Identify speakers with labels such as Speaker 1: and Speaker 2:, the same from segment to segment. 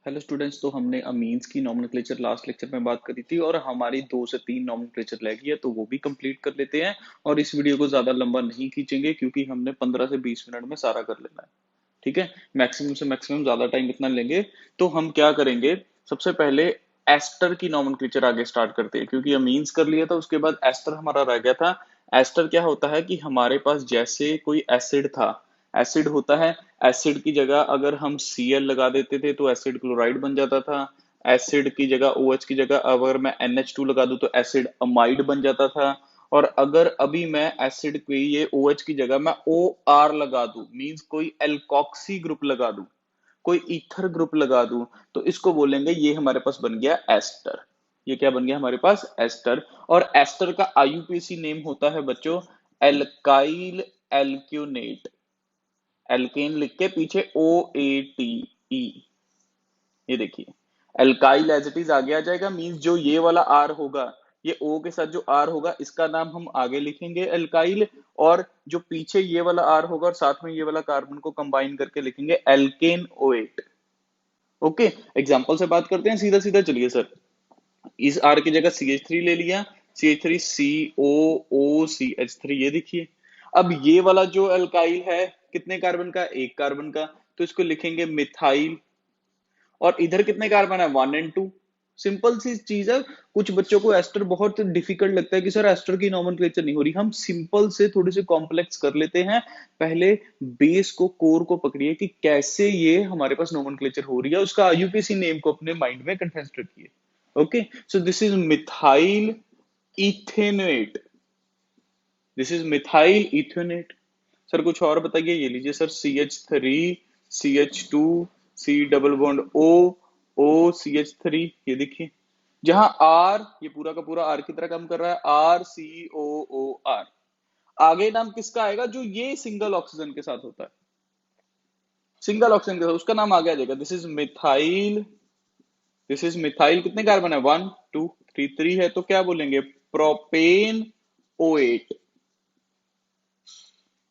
Speaker 1: Hello students, तो हमने amines की नॉमेनक्लेचर लास्ट लेक्चर में बात करी थी और हमारी 2 से 3 नॉमेनक्लेचर रह गई है, तो वो भी कंप्लीट कर लेते हैं। और इस वीडियो को ज्यादा लंबा नहीं खींचेंगे क्योंकि हमने 15 से 20 मिनट में सारा कर लेना है। ठीक है, मैक्सिमम से मैक्सिमम ज्यादा टाइम इतना लेंगे। तो हम क्या करेंगे, सबसे पहले एस्टर की नॉमेनक्लेचर आगे स्टार्ट करते हैं क्योंकि अमीन्स कर लिया था, उसके बाद एस्टर हमारा रह गया था। एस्टर क्या होता है कि हमारे पास जैसे कोई एसिड था, एसिड होता है, एसिड की जगह अगर हम Cl लगा देते थे तो एसिड क्लोराइड बन जाता था। एसिड की जगह OH की जगह अगर मैं NH2 लगा दूं तो एसिड अमाइड बन जाता था। और अगर अभी मैं एसिड की ये OH की जगह मैं OR लगा दूं, मींस कोई एल्कोक्सी ग्रुप लगा दूं, कोई ईथर ग्रुप लगा दूं, तो इसको बोलेंगे ये हमारे पास बन गया एस्टर। ये क्या बन गया हमारे पास, एस्टर। और एस्टर का IUPAC नेम होता है बच्चों एल्काइल एल्क्यूनेट। एल्केन लिख के पीछे OATE, ये देखिए एल्काइल एज इट इज आगे आ जाएगा, मींस जो ये वाला R होगा, ये O के साथ जो R होगा इसका नाम हम आगे लिखेंगे एल्काइल, और जो पीछे ये वाला R होगा और साथ में ये वाला कार्बन को कंबाइन करके लिखेंगे एल्केन OH। ओके, एग्जांपल से बात करते हैं सीधा सीधा। चलिए सर, इस R की जगह CH3 ले लिया, CH3COOCH3, ये देखिए। अब ये वाला जो अल्काइल है कितने कार्बन का, एक कार्बन का, तो इसको लिखेंगे मिथाइल। और इधर कितने कार्बन है, 1 और 2। सिंपल सी चीज है। कुछ बच्चों को एस्टर बहुत डिफिकल्ट लगता है कि सर एस्टर की नॉमेनक्लेचर नहीं हो रही। हम सिंपल से थोड़े से कॉम्प्लेक्स कर लेते हैं। पहले बेस को, कोर को पकड़िए कि कैसे ये हमारे पास नॉमेनक्लेचर हो रही है, उसका IUPAC नेम को अपने माइंड में कंसिडर रखिए। Okay, so this is methyl ethanoate, this is methyl ethanoate. Sir कुछ और बताइए। ये लीजिए sir, CH3 CH2 C double bond O O CH3, ये देखिए। जहां R ये पूरा का पूरा R की तरह काम कर रहा है, RCOOR। आगे नाम किसका आएगा, जो ये सिंगल ऑक्सीजन के साथ होता है, सिंगल ऑक्सीजन के साथ उसका नाम आगे आ जाएगा। This is methyl, this is methyl. कितने कार्बन है, 1 2 3 है, तो क्या बोलेंगे, प्रोपेन OH,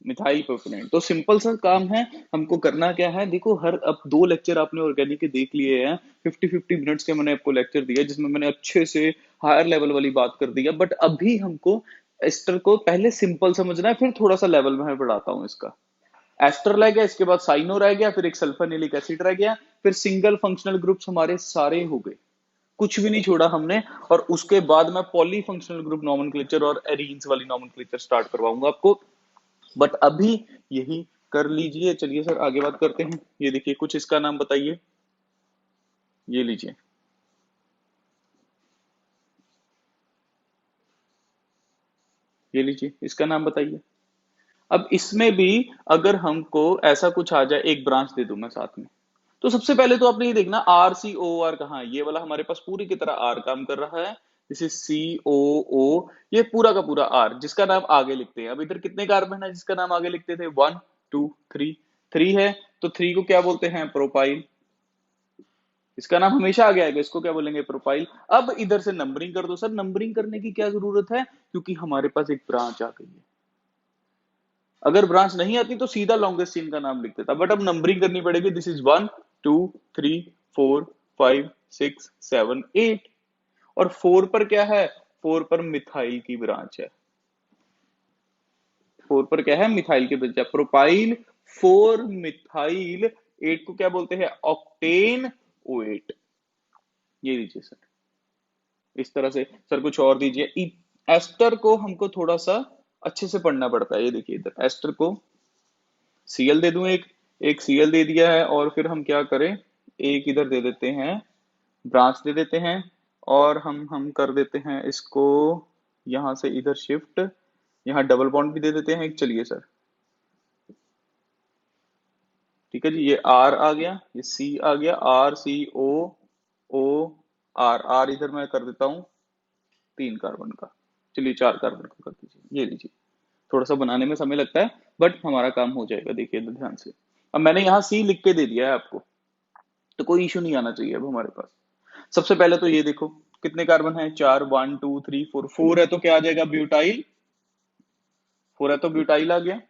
Speaker 1: मिथाइल प्रोपेनेट। तो सिंपल सा काम है, हमको करना क्या है, देखो हर अब 2 लेक्चर आपने ऑर्गेनिक के देख लिए हैं, 50-50 मिनट्स के मैंने आपको लेक्चर दिया जिसमें मैंने अच्छे से हायर लेवल वाली बात कर दी है। बट अभी हमको एस्टर को पहले सिंपल समझना है, फिर थोड़ा सा लेवल में मैं बढ़ाता हूँ इसका। एस्टर रह गया, इसके बाद साइनो रह गया, फिर एक सल्फरनिलिक एसिड रह गया, फिर सिंगल फंक्शनल ग्रुप्स हमारे सारे हो गए, कुछ भी नहीं छोड़ा हमने। और उसके बाद मैं पॉली फंक्शनल ग्रुप नॉमेनक्लेचर और एरीन्स वाली नॉमेनक्लेचर स्टार्ट करवाऊंगा आपको। बट अभी यही कर लीजिए। चलिए सर आगे बात करते हैं। ये देखिए, कुछ इसका नाम बताइए। ये लीजिए, ये लीजिए, इसका नाम बताइए। अब इसमें भी अगर हमको ऐसा कुछ आ जाए, एक ब्रांच दे दूं मैं साथ में, तो सबसे पहले तो आपने ये देखना RCOR कहाँ है। ये वाला हमारे पास पूरी की तरह R काम कर रहा है, दिस इज COO। ये पूरा का पूरा R जिसका नाम आगे लिखते हैं। अब इधर कितने कार्बन है जिसका नाम आगे लिखते थे, 1 2 3, 3 है, तो 3 को क्या बोलते हैं, प्रोपाइल। इसका नाम हमेशा आगे आएगा, इसको क्या बोलेंगे, प्रोपाइल। अब इधर से नंबरिंग कर दो। सर नंबरिंग करने की क्या जरूरत है, क्योंकि हमारे पास एक ब्रांच आ गई है। अगर ब्रांच नहीं आती तो सीधा लॉन्गेस्ट चेन का नाम लिख देता, बट अब नंबरिंग करनी पड़ेगी। This is 1 2 3 4 5 6 7 8। और 4 पर क्या है, 4 पर मिथाइल की ब्रांच है। 4 पर क्या है, मिथाइल की ब्रांच है, प्रोपाइल 4 मिथाइल। 8 को क्या बोलते हैं, ऑक्टेन O8। ये दीजिए सर, इस तरह से। सर कुछ और दीजिए। एस्टर को हमको थोड़ा सा अच्छे से पढ़ना पड़ता है। ये देखिए, इधर एस्टर को Cl दे दूं, एक Cl दे दिया है, और फिर हम क्या करें, एक इधर दे देते हैं, ब्रांच दे देते हैं, और हम कर देते हैं इसको यहां से इधर शिफ्ट, यहाँ डबल बॉन्ड भी दे देते हैं एक। चलिए सर, ठीक है जी, ये R आ गया, ये C आ गया, RCOO। इधर मैं कर देता हूँ 3 कार्बन का, चलिए 4 कार्बन का कर दीजिए। ये लीजिए, थोड़ा सा बनाने में समय लगता है बट हमारा काम हो जाएगा। देखिए इधर ध्यान से, अब मैंने यहाँ C लिख के दे दिया है आपको, तो कोई इशू नहीं आना चाहिए अब हमारे पास। सबसे पहले तो ये देखो कितने कार्बन है, 4, 1 2 3 4, 4 है तो क्या आ जाएगा, ब्यूटाइल। 4 है तो ब्यूटाइल आ गया।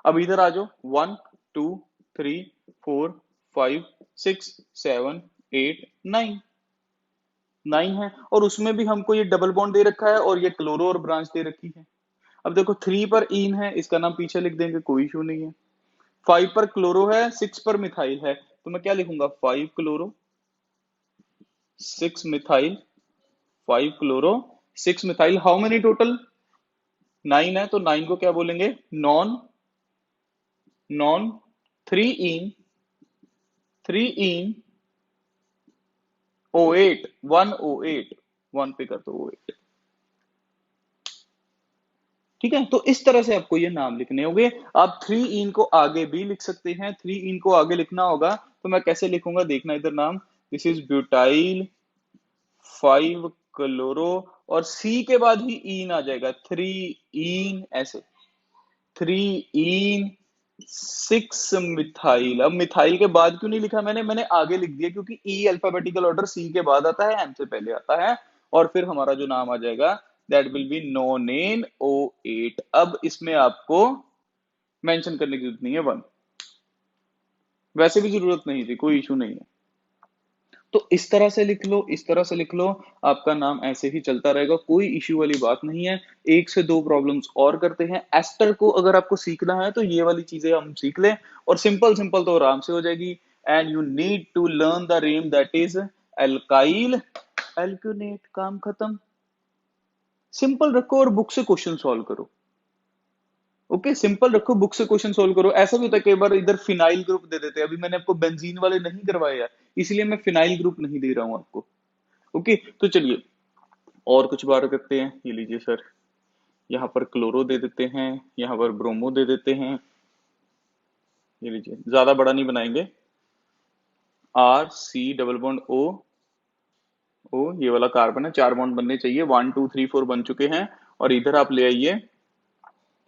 Speaker 1: अब इधर आ जाओ, 1 2 3 4 5 6 7 8 9 9 है, और उसमें भी हमको ये डबल बॉन्ड दे रखा है और ये क्लोरो और ब्रांच दे रखी है। अब देखो 3 पर इन है, इसका नाम पीछे लिख देंगे, कोई इशू नहीं है। 5 पर क्लोरो है, 6 पर मिथाइल है, तो मैं क्या लिखूंगा, 5 chloro 6 methyl, 5 chloro 6 methyl, how many total, 9 है, तो 9 को क्या बोलेंगे, नॉन नॉन 3 इन 3 इन O8 1O8, 1 पे कर दो O8। ठीक है, तो इस तरह से आपको ये नाम लिखने होंगे। आप 3 इन को आगे भी लिख सकते हैं, 3 इन को आगे लिखना होगा तो मैं कैसे लिखूंगा, देखना इधर नाम, दिस इज ब्यूटाइल 5 क्लोरो, और सी के बाद ही इन आ जाएगा, 3 इन, ऐसे 3 इन 6 मिथाइल। अब मिथाइल के बाद क्यों नहीं लिखा मैंने, आगे लिख दिया क्योंकि ई अल्फाबेटिकल ऑर्डर सी के बाद आता है, एम से पहले आता है, और फिर हमारा जो नाम आ जाएगा दैट विल बी नोनेन O8। अब इसमें आपको मेंशन करने की जरूरत नहीं है 1, वैसे भी जरूरत नहीं थी, कोई इशू नहीं है। तो इस तरह से लिख लो, इस तरह से लिख लो, आपका नाम ऐसे ही चलता रहेगा, कोई इश्यू वाली बात नहीं है। एक से दो प्रॉब्लम्स और करते हैं। एस्टर को अगर आपको सीखना है तो ये वाली चीजें हम सीख लें, और सिंपल सिंपल तो आराम से हो जाएगी। And you need to learn the name that is alkyl alkanoate, काम खत्म। सिंपल रखो और बुक से क्वेश्चन सॉल्व करो। ओके, सिंपल रखो, बुक से क्वेश्चन सोल्व करो। ऐसा भी होता है कई बार इधर फिनाइल ग्रुप दे देते हैं, अभी मैंने आपको बेंजीन वाले नहीं करवाए यार, इसलिए मैं फिनाइल ग्रुप नहीं दे रहा हूं आपको। ओके, तो चलिए और कुछ बात करते हैं। ये लीजिए सर, यहाँ पर क्लोरो दे देते हैं, यहाँ पर ब्रोमो दे देते हैं। ये लीजिए, ज्यादा बड़ा नहीं बनाएंगे, R C double bond O O, ये वाला कार्बन है, 4 बॉन्ड बनने चाहिए, 1 2 3 4 बन चुके हैं। और इधर आप ले आइए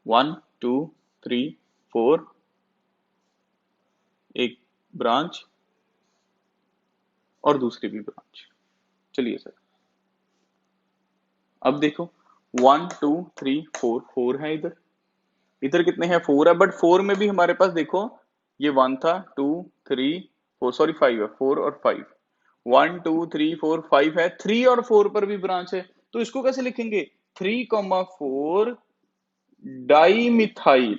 Speaker 1: 1 2 3 4, एक ब्रांच और दूसरी भी ब्रांच। चलिए सर, अब देखो 1 2 3 4, 4 है इधर, इधर कितने हैं, 4 है, बट 4 में भी हमारे पास देखो ये 1 था, 2 3 4, सॉरी 5 है, 4 और 5, 1 2 3 4 5 है, 3 और 4 पर भी ब्रांच है, तो इसको कैसे लिखेंगे, 3,4 डाई मिथाइल।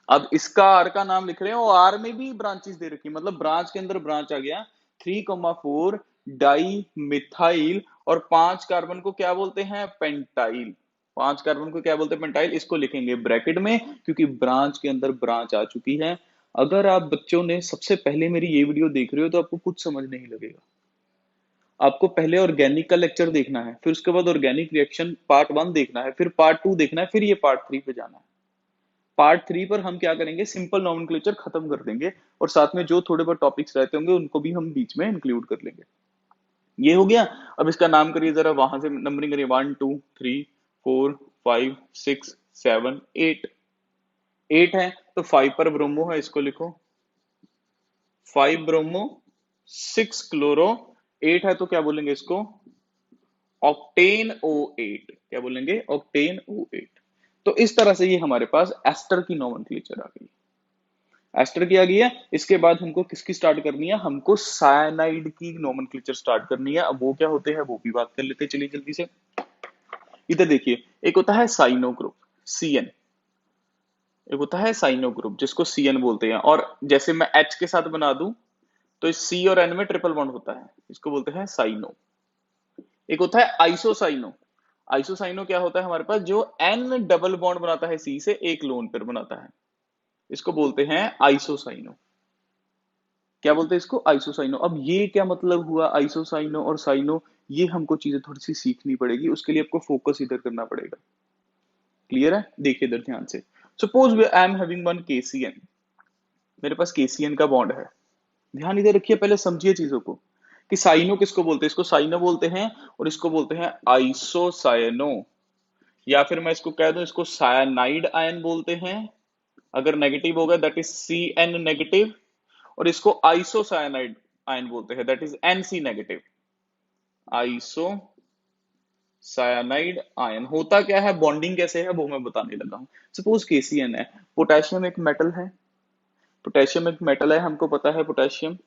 Speaker 1: अब इसका आर का नाम लिख रहे हैं, और आर में भी ब्रांचेस दे रखी, मतलब ब्रांच के अंदर ब्रांच आ गया, 3,4 डाई मिथाइल। और 5 कार्बन को क्या बोलते हैं, पेंटाइल। 5 कार्बन को क्या बोलते हैं, पेंटाइल। इसको लिखेंगे ब्रैकेट में क्योंकि ब्रांच के अंदर ब्रांच आ चुकी है। अगर आप बच्चों ने सबसे पहले मेरी ये वीडियो देख रहे हो तो आपको कुछ समझ नहीं लगेगा। आपको पहले ऑर्गेनिक का लेक्चर देखना है, फिर उसके बाद ऑर्गेनिक रिएक्शन पार्ट 1 देखना है, फिर पार्ट 2 देखना है, फिर ये पार्ट 3 पे जाना है। पार्ट 3 पर हम क्या करेंगे, सिंपल नॉमेनक्लेचर खत्म कर देंगे, और साथ में जो थोड़े बहुत टॉपिक्स रहते होंगे उनको भी हम बीच में इंक्लूड कर लेंगे। ये हो गया। अब इसका नाम करिए जरा, वहां से नंबरिंग करिए, 1 2 3 4 5 6 7 8। 8 है तो 5 पर ब्रोमो है, इसको लिखो 5 ब्रोमो 6 क्लोरो। 8 है तो क्या बोलेंगे इसको, ऑक्टेन O8, क्या बोलेंगे, ऑक्टेन O8। तो इस तरह से ये हमारे पास एस्टर की नॉमेनक्लेचर आ गई, एस्टर की आ गई है। इसके बाद हमको किसकी स्टार्ट करनी है, हमको साइनाइड की नॉमेनक्लेचर स्टार्ट करनी है। अब वो क्या होते हैं वो भी बात कर लेते हैं, चलिए जल्दी से। इधर देखिए, एक होता है साइनो ग्रुप, CN, एक होता है साइनो ग्रुप जिसको CN बोलते हैं, और जैसे मैं H के साथ बना दूं तो इस C और N में ट्रिपल बॉन्ड होता है, इसको बोलते हैं साइनो। एक होता है आइसोसाइनो। आइसोसाइनो क्या होता है हमारे पास, जो N डबल बॉन्ड बनाता है C से, एक लोन पेयर बनाता है, इसको बोलते हैं आइसोसाइनो। क्या बोलते हैं इसको, आइसोसाइनो। अब ये क्या मतलब हुआ, आइसोसाइनो और साइनो, ये हमको चीजें थोड़ी सी सीखनी पड़ेगी, उसके लिए आपको फोकस इधर करना पड़ेगा। क्लियर है, देखिए इधर ध्यान से। Suppose I am having one KCN, मेरे पास KCN का बॉन्ड है। ध्यान इधर रखिए, पहले समझिए चीजों को कि साइनो किसको बोलते हैं, इसको साइनो बोलते हैं, और इसको बोलते हैं आइसोसाइनो, या फिर मैं इसको कह दूं, इसको सायानाइड आयन बोलते हैं। अगर नेगेटिव होगा दैट इज CN नेगेटिव, और इसको आइसोसाइनाइड आयन बोलते हैं, that is NC negative. Iso cyanide ion होता क्या है, बॉन्डिंग कैसे है वो मैं बताने लगा हूं। सपोज KCN है, पोटेशियम एक मेटल है, पोटेशियम एक मेटल है, हमको पता है पोटेशियम,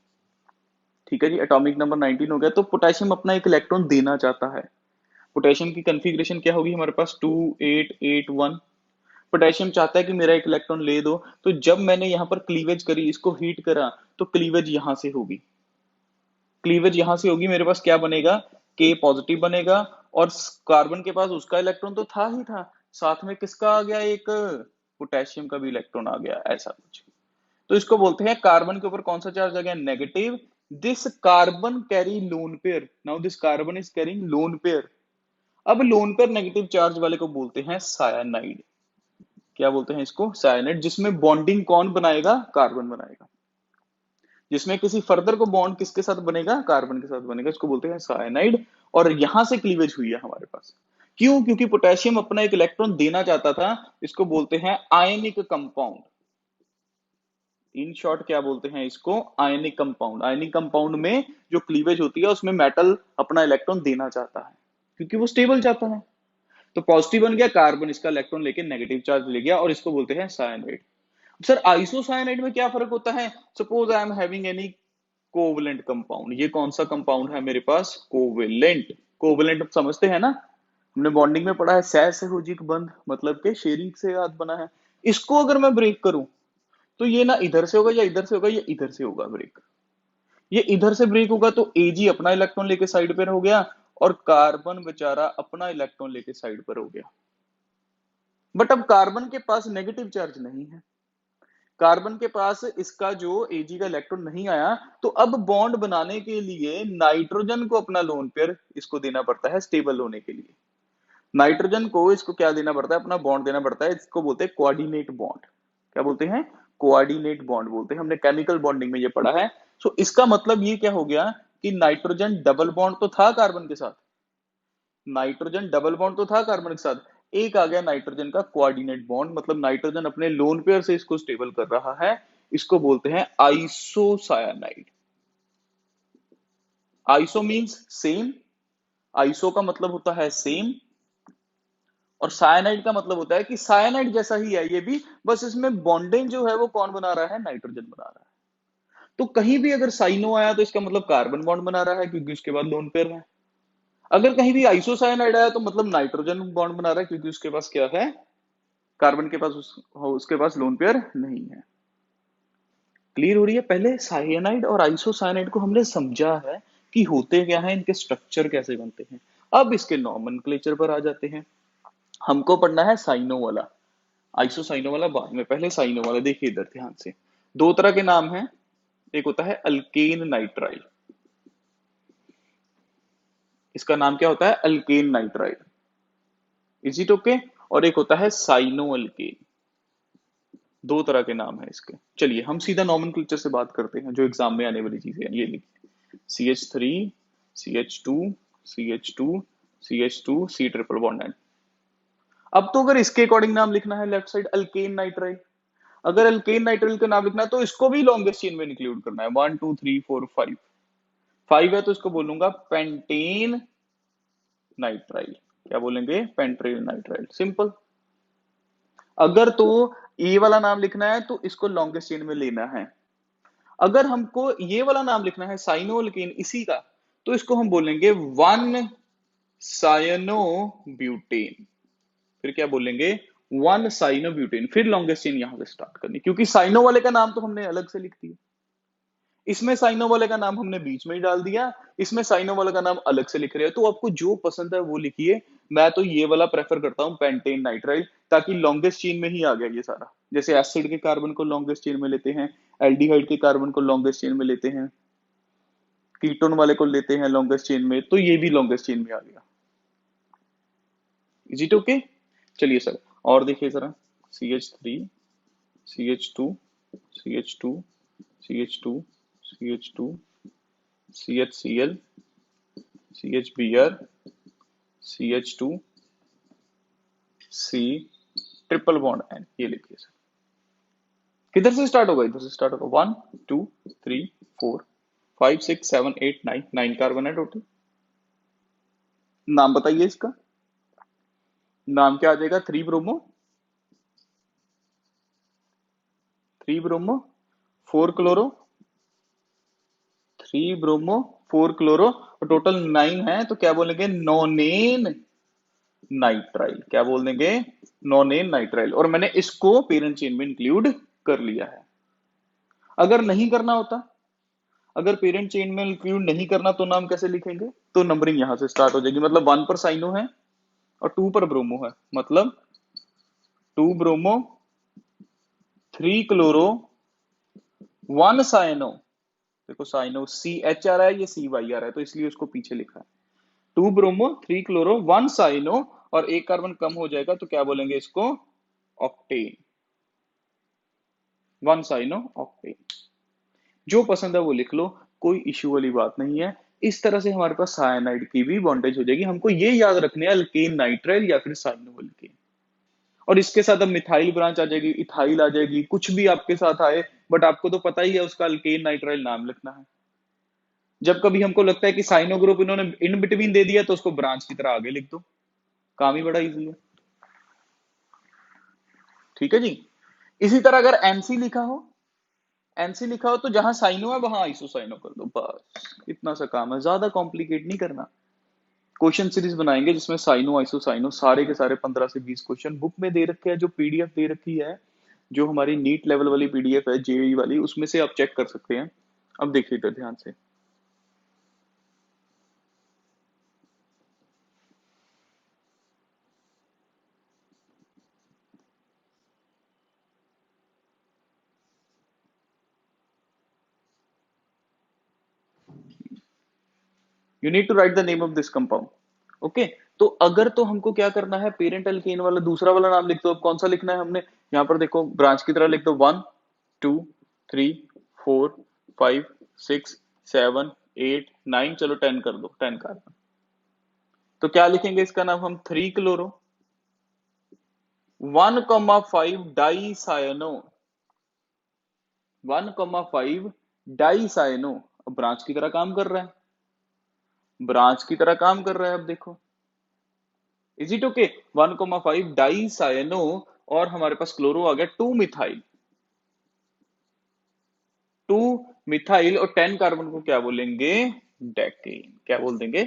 Speaker 1: ठीक है जी, एटॉमिक नंबर 19 हो गया। तो पोटेशियम अपना एक इलेक्ट्रॉन देना चाहता है। पोटेशियम की कॉन्फ़िगरेशन क्या होगी हमारे पास, 2881। पोटेशियम चाहता है कि मेरा एक इलेक्ट्रॉन ले दो, तो जब मैंने यहाँ पर क्लीवेज करी, इसको हीट करा, तो क्लीवेज यहां से होगी। क्लीवेज यहां से होगी, मेरे पास क्या बनेगा, के पॉजिटिव बनेगा, और कार्बन के पास उसका इलेक्ट्रॉन तो था ही था, साथ में किसका आ गया, एक पोटेशियम का भी इलेक्ट्रॉन आ गया, ऐसा कुछ। तो इसको बोलते हैं कार्बन के ऊपर कौन सा चार्ज आ गया, negative. This carbon carry lone pair, now this carbon is carrying lone pair. अब लोन पेयर नेगेटिव चार्ज वाले को बोलते हैं सायानाइड। क्या बोलते हैं इसको, सायानाइड। जिसमें बॉन्डिंग कौन बनाएगा, कार्बन बनाएगा। जिसमें किसी फर्दर को बॉन्ड किसके साथ बनेगा, कार्बन के साथ बनेगा, इसको बोलते हैं साइनाइड। और यहां से क्लीवेज हुई है हमारे पास। क्यों, क्योंकि पोटेशियम अपना एक इलेक्ट्रॉन देना चाहता था। इसको बोलते हैं आयनिक कंपाउंड। इन शॉर्ट क्या बोलते हैं इसको, आयनिक कंपाउंड। आयनिक कंपाउंड में जो क्लीवेज होती है उसमें मेटल अपना इलेक्ट्रॉन देना चाहता है, क्योंकि वो स्टेबल चाहता है। तो पॉजिटिव बन गया, कार्बन इसका इलेक्ट्रॉन लेके नेगेटिव चार्ज ले गया, और इसको बोलते हैं साइनाइड। सर आइसोसाइनाइड में क्या फर्क होता है, suppose I am having any covalent compound. ये कौन सा कंपाउंड है मेरे पास, कोवेलेंट। कोवेलेंट समझते हैं ना, हमने बॉन्डिंग में पढ़ा है, सहसंयोजक बंध, मतलब के शेरिंग से याद बना है। इसको अगर मैं ब्रेक करूं, तो ये ना इधर से होगा या इधर से होगा, ये इधर से होगा ब्रेक। ये इधर से ब्रेक होगा तो एजी अपना इलेक्ट्रॉन लेके साइड पर हो गया, और कार्बन बेचारा अपना इलेक्ट्रॉन लेके साइड पर हो गया। बट अब कार्बन के पास नेगेटिव चार्ज नहीं है, कार्बन के पास इसका जो एजी का इलेक्ट्रॉन नहीं आया, तो अब बॉन्ड बनाने के लिए नाइट्रोजन को अपना लोन पेयर इसको देना पड़ता है स्टेबल होने के लिए। नाइट्रोजन को इसको क्या देना पड़ता है, अपना बॉन्ड देना पड़ता है। इसको बोलते हैं कोऑर्डिनेट बॉन्ड। क्या बोलते हैं, कोऑर्डिनेट बॉन्ड बोलते हैं, हमने केमिकल बॉन्डिंग में ये पढ़ा है। सो इसका मतलब ये क्या हो गया कि नाइट्रोजन डबल बॉन्ड तो था कार्बन के साथ, नाइट्रोजन डबल बॉन्ड तो था कार्बन के साथ, एक आ गया नाइट्रोजन का कोऑर्डिनेट बॉन्ड, मतलब नाइट्रोजन अपने लोन पेयर से इसको स्टेबल कर रहा है। इसको बोलते हैं आइसोसायानाइड। आइसो मींस सेम, आइसो का मतलब होता है सेम, और सायानाइड का मतलब होता है कि सायानाइड जैसा ही है ये भी, बस इसमें बॉन्डिंग जो है वो कौन बना रहा है, नाइट्रोजन बना रहा है। तो कहीं भी अगर साइनो आया तो इसका मतलब कार्बन बॉन्ड बना रहा है, क्योंकि उसके बाद लोन पेयर है। अगर कहीं भी आइसोसाइनाइड आया तो मतलब नाइट्रोजन बॉन्ड बना रहा है, क्योंकि उसके पास क्या है, कार्बन के पास उसके पास लोन पेयर नहीं है। क्लियर हो रही है। पहले साइनाइड और आइसोसाइनाइड को हमने समझा है कि होते क्या है, इनके स्ट्रक्चर कैसे बनते हैं। अब इसके नॉमेनक्लेचर पर आ जाते हैं। हमको पढ़ना है साइनो वाला, आइसोसाइनो वाला बाद में, पहले साइनो वाला। देखिए इधर ध्यान से, दो तरह के नाम हैं। एक होता है अल्केन नाइट्राइल, इसका नाम क्या होता है, alkane nitrile. Is it okay. और एक होता है साइनो अल्केन। दो तरह के नाम है इसके। चलिए हम सीधा नॉमेनक्लेचर से बात करते हैं, जो एग्जाम में आने वाली चीजें हैं। ये लिखिए, CH3 CH2 CH2 CH2 C triple bond N. अब तो अगर इसके अकॉर्डिंग नाम लिखना है लेफ्ट साइड, अल्केन नाइट्राइल। अगर अल्केन नाइट्राइल का नाम लिखना है तो इसको भी लॉन्गेस्ट चेन में इंक्लूड करना है, 1 2 3 4 5। 5 है तो इसको बोलूंगा पेंटेन नाइट्राइल। क्या बोलेंगे, पेंटेन नाइट्राइल, सिंपल। अगर तो ये वाला नाम लिखना है तो इसको लॉन्गेस्ट चेन में लेना है। अगर हमको ये वाला नाम लिखना है साइनोअल्केन इसी का, तो इसको हम बोलेंगे 1 साइनो ब्यूटेन। फिर क्या बोलेंगे, 1 साइनो ब्यूटेन। फिर लॉन्गेस्ट चेन यहां से स्टार्ट करनी, क्योंकि साइनो वाले का नाम तो हमने अलग से लिख दिया, इसमें साइनो वाले का नाम हमने बीच में ही डाल दिया, इसमें साइनो वाले का नाम अलग से लिख रहे हैं। तो आपको जो पसंद है वो लिखिए। मैं तो ये वाला प्रेफर करता हूं, पेंटेन नाइट्राइल, ताकि लॉन्गेस्ट चेन में ही आ गया ये सारा। जैसे एसिड के कार्बन को लॉन्गेस्ट चेन में लेते हैं, एल्डिहाइड के कार्बन को लॉन्गेस्ट चेन में लेते हैं, कीटोन वाले को लेते हैं लॉन्गेस्ट चेन में, तो ये भी लॉन्गेस्ट चेन में आ गया। Is it okay. चलिए सर और देखिए जरा, CH3 CH2 CH2 CH2 CH2 CHCl CHBr CH2 C triple bond N. ये लिखिए सर, किधर से स्टार्ट होगा, इधर से स्टार्ट होगा। 1 2 3 4 5 6 7 8 9, 9 कार्बन है टोटल। नाम बताइए इसका, नाम क्या आ जाएगा, 3 bromo, 3 bromo, 4 chloro, 3 bromo 4 chloro और टोटल 9 है, तो क्या बोलेंगे, नोनेन नाइट्राइल। क्या बोल देंगे, नोनेन नाइट्राइल। और मैंने इसको पेरेंट चेन में इंक्लूड कर लिया है। अगर नहीं करना होता, अगर पेरेंट चेन में इंक्लूड नहीं करना तो नाम कैसे लिखेंगे, तो नंबरिंग यहां से स्टार्ट हो जाएगी। मतलब 1 पर साइनो है और 2 पर ब्रोमो है, मतलब 2 ब्रोमो 3 क्लोरो 1 साइनो। देखो साइनो सी एच आ रहा है, ये सी वाई आ रहा है, तो इसलिए उसको पीछे लिखा है। 2 ब्रोमो 3 क्लोरो 1 साइनो, और एक कार्बन कम हो जाएगा तो क्या बोलेंगे इसको, ऑक्टेन। 1 cyano octane. जो पसंद है वो लिख लो, कोई इश्यू वाली बात नहीं है। इस तरह से हमारे पास साइनाइड की भी बॉन्डेज हो जाएगी। हमको ये याद रखने है अल्केन नाइट्राइल या फिर साइनो अल्केन। और इसके साथ अब मिथाइल ब्रांच आ जाएगी, इथाइल आ जाएगी, कुछ भी आपके साथ आए, बट आपको तो पता ही है उसका अल्केन नाइट्राइल नाम लिखना है। जब कभी हमको लगता है कि साइनो ग्रुप इन्होंने इन बिटवीन दे दिया, तो उसको ब्रांच की तरह आगे लिख दो, काम ही बड़ा इजी है। ठीक है जी। इसी तरह अगर एनसी लिखा हो, एनसी लिखा हो तो जहां साइनो है वहां आइसोसाइनो कर दो, बस इतना सा काम है, ज्यादा कॉम्प्लिकेट नहीं करना। क्वेश्चन सीरीज बनाएंगे जिसमें साइनो आइसोसाइनो सारे के सारे 15 से 20 क्वेश्चन बुक में दे रखे हैं, जो पीडीएफ दे रखी है, जो हमारी नीट लेवल वाली पीडीएफ है, जेई वाली, उसमें से आप चेक कर सकते हैं। अब देखिए इधर ध्यान से। You need to write the name of this compound. Okay, तो अगर तो हमको क्या करना है, पेरेंट अल्केन वाला दूसरा वाला नाम लिख दो। अब कौन सा लिखना है हमने, यहाँ पर देखो ब्रांच की तरह लिख दो, 1 2 3 4 5 6 7 8 9, चलो 10 कर दो, 10 कार्बन। तो क्या लिखेंगे इसका नाम हम, 3 chloro 1,5 dicyano, 1,5 dicyano. अब ब्रांच की तरह काम कर रहा है, ब्रांच की तरह काम कर रहा है। अब देखो, is it okay, 1,5 dicyano, और हमारे पास क्लोरो आ गया 2 मिथाइल, 2 मिथाइल, और 10 कार्बन को क्या बोलेंगे, डेकेन। क्या बोल देंगे,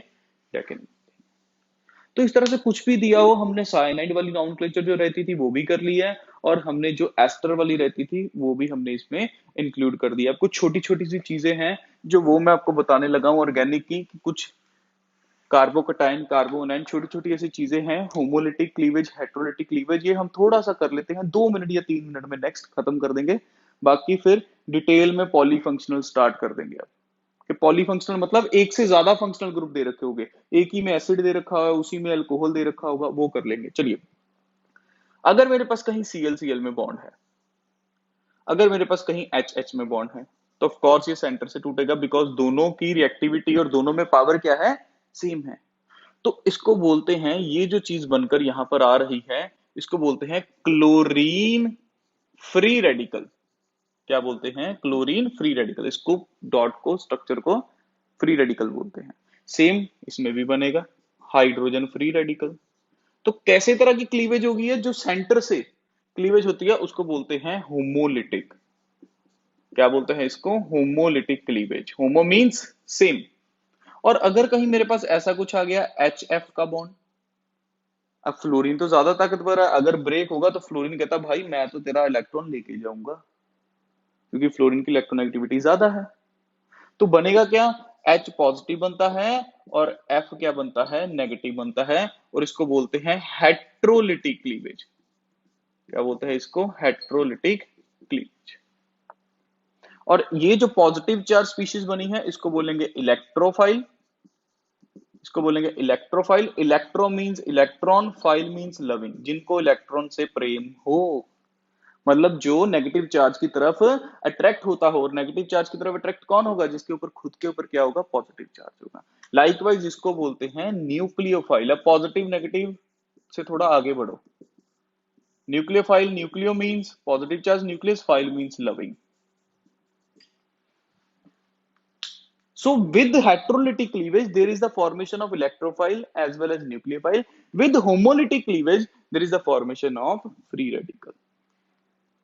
Speaker 1: डेकेन। तो इस तरह से कुछ भी दिया हो, हमने साइनाइड वाली नॉमेनक्लेचर जो रहती थी वो भी कर ली है, और हमने जो एस्टर वाली रहती थी वो भी हमने इसमें इंक्लूड कर दिया। कुछ छोटी छोटी सी चीजें हैं जो वो मैं आपको बताने लगा हूं ऑर्गेनिक की, कुछ कार्बोकटाइन कार्बोनाइन, छोटी छोटी ऐसी चीजें हैं। होमोलिटिक क्लीवेज, हेट्रोलिटिक क्लीवेज, ये हम थोड़ा सा कर लेते हैं, 2 मिनट या 3 मिनट में नेक्स्ट खत्म कर देंगे। बाकी फिर डिटेल में पॉलीफंक्शनल स्टार्ट कर देंगे अब, कि पॉलीफंक्शनल मतलब एक से ज्यादा फंक्शनल ग्रुप दे रखे होंगे, एक ही में एसिड दे रखा है, उसी में अल्कोहल दे रखा होगा, वो कर लेंगे। चलिए, अगर मेरे पास कहीं ClCl में बॉन्ड है, अगर मेरे पास कहीं HH में बॉन्ड है, तो ऑफ कोर्स ये सेंटर से टूटेगा, बिकॉज दोनों की रिएक्टिविटी और दोनों में पावर क्या है, सेम है। तो इसको बोलते हैं, ये जो चीज बनकर यहां पर आ रही है, इसको बोलते हैं क्लोरीन फ्री रेडिकल। क्या बोलते हैं, क्लोरीन फ्री रेडिकल। इसको डॉट को, स्ट्रक्चर को फ्री रेडिकल बोलते हैं। सेम इसमें भी बनेगा, हाइड्रोजन फ्री रेडिकल। तो कैसे तरह की क्लीवेज होगी है, जो सेंटर से क्लीवेज होती है उसको बोलते हैं होमोलिटिक। क्या बोलते हैं इसको, होमोलिटिक क्लीवेज। होमो मींस सेम। और अगर कहीं मेरे पास ऐसा कुछ आ गया HF का बॉन्ड, अब फ्लोरीन तो ज्यादा ताकतवर है, अगर ब्रेक होगा तो फ्लोरीन कहता भाई मैं तो तेरा इलेक्ट्रॉन लेके जाऊंगा, क्योंकि फ्लोरीन की इलेक्ट्रोनेगेटिविटी ज्यादा है। तो बनेगा क्या, H पॉजिटिव बनता है और F क्या बनता है, नेगेटिव बनता है, और इसको बोलते हैं हेट्रोलिटिक क्लीवेज। क्या बोलते हैं इसको, हेट्रोलिटिक क्लीवेज। और ये जो पॉजिटिव चार्ज स्पीशीज बनी है इसको बोलेंगे इलेक्ट्रोफाइल, इसको बोलेंगे electrophile. Electro means electron, file means loving, जिनको इलेक्ट्रॉन से प्रेम हो, मतलब जो नेगेटिव चार्ज की तरफ अट्रैक्ट होता हो। और नेगेटिव चार्ज की तरफ अट्रैक्ट कौन होगा, जिसके ऊपर खुद के ऊपर क्या होगा, पॉजिटिव चार्ज होगा। लाइकवाइज इसको बोलते हैं न्यूक्लियोफाइल। अब पॉजिटिव नेगेटिव से थोड़ा आगे बढ़ो, nucleophile, nucleo means positive charge, nucleus, file means loving. So with heterolytic cleavage, there is the formation of electrophile as well as nucleophile. With homolytic cleavage, there is the formation of free radical.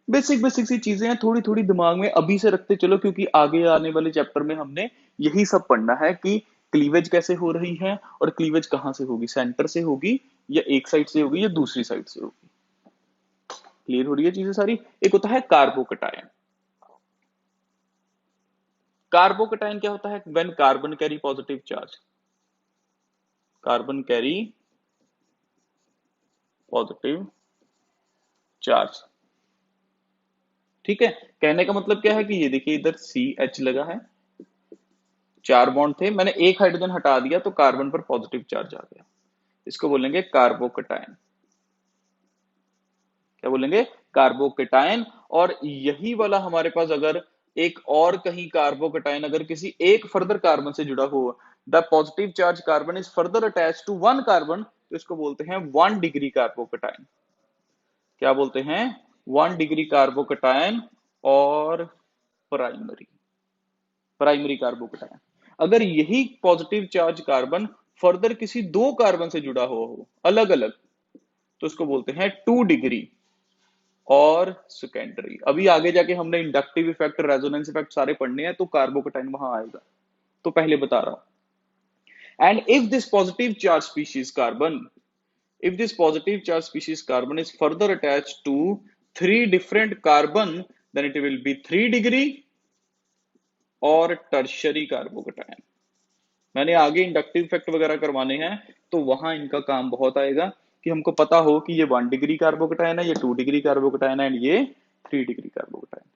Speaker 1: Basic basic सी चीजें हैं, थोड़ी थोड़ी दिमाग में अभी से रखते चलो, क्योंकि आगे आने वाले चैप्टर में हमने यही सब पढ़ना है कि क्लीवेज कैसे हो रही है और क्लीवेज कहां से होगी, सेंटर से होगी या एक साइड से होगी या दूसरी साइड से होगी। क्लियर हो रही है चीजें सारी। एक होता है कार्बोकटायन। कार्बोकटायन क्या होता है? When carbon carry positive charge, carbon carry positive charge. ठीक है, कहने का मतलब क्या है कि ये देखिए इधर सी एच लगा है, 4 बॉन्ड थे, मैंने एक हाइड्रोजन हटा दिया तो कार्बन पर पॉजिटिव चार्ज आ गया, इसको बोलेंगे कार्बोकटायन। क्या बोलेंगे? कार्बोकटायन। और यही वाला हमारे पास अगर एक और कहीं कार्बोकटायन अगर किसी एक फर्दर कार्बन से जुड़ा हो, the positive charge carbon is further attach to 1 carbon, तो इसको बोलते हैं 1 डिग्री कार्बोकटायन। क्या बोलते हैं? 1 डिग्री कार्बोकटायन और प्राइमरी, प्राइमरी कार्बोकटायन। अगर यही पॉजिटिव चार्ज कार्बन फर्दर किसी 2 कार्बन से जुड़ा हो अलग अलग, तो उसको बोलते हैं 2 डिग्री और सेकेंडरी। अभी आगे जाके हमने इंडक्टिव इफेक्ट, रेजोनेंस इफेक्ट सारे पढ़ने हैं, तो कार्बोकटाइन वहां आएगा, तो पहले बता रहा हूं। And if this positive charge species carbon, if this positive charge species carbon is further attached to 3 different carbon, then it will be 3 degree और टर्शरी कार्बोकटायन। मैंने आगे इंडक्टिव इफेक्ट वगैरह करवाने हैं, तो वहां इनका काम बहुत आएगा कि हमको पता हो कि ये 1 डिग्री कार्बोकटायन है, ये 2 डिग्री कार्बोकटायन है एंड ये 3 डिग्री कार्बोकटायन।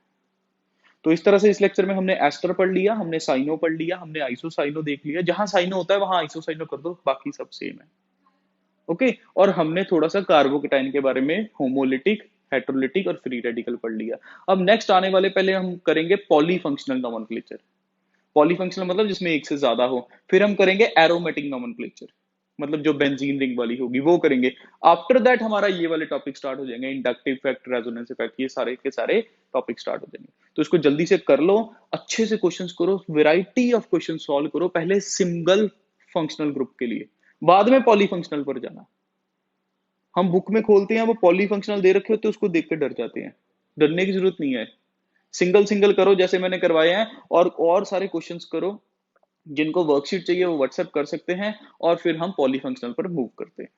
Speaker 1: तो इस तरह से इस लेक्चर में हमने एस्टर पढ़ लिया, हमने साइनो पढ़ लिया, हमने आइसोसाइनो देख लिया, जहां साइनो होता है वहां आइसोसाइनो कर दो, बाकी सब सेम है। ओके, और हमने थोड़ा सा कार्बोकेटाइन के बारे में होमोलिटिक, हेटेरोलिटिक और फ्री रेडिकल पढ़ लिया। अब नेक्स्ट आने वाले पहले हम करेंगे पॉलीफंक्शनल नोमेनक्लेचर। पॉलीफंक्शनल मतलब जिसमें एक से ज्यादा हो। फिर हम करेंगे एरोमेटिक नोमेनक्लेचर, मतलब जो बेंजीन रिंग वाली होगी वो करेंगे। आफ्टर दैट हमारा ये वाले टॉपिक स्टार्ट हो जाएंगे, इंडक्टिव इफेक्ट, रेजोनेंस इफेक्ट, ये सारे के सारे टॉपिक स्टार्ट हो जाएंगे। तो इसको जल्दी से कर लो, अच्छे से क्वेश्चंस करो, वैरायटी ऑफ क्वेश्चन सॉल्व करो, पहले सिंगल फंक्शनल ग्रुप के लिए, बाद में पॉलीफंक्शनल पर जाना। हम बुक में खोलते हैं वो पॉलीफंक्शनल दे रखे होते हैं, उसको देख के डर जाते हैं। डरने की जरूरत नहीं है, सिंगल सिंगल करो जैसे मैंने करवाए हैं, और सारे क्वेश्चंस करो। जिनको वर्कशीट चाहिए वो व्हाट्सएप कर सकते हैं, और फिर हम पॉलीफंक्शनल पर मूव करते हैं।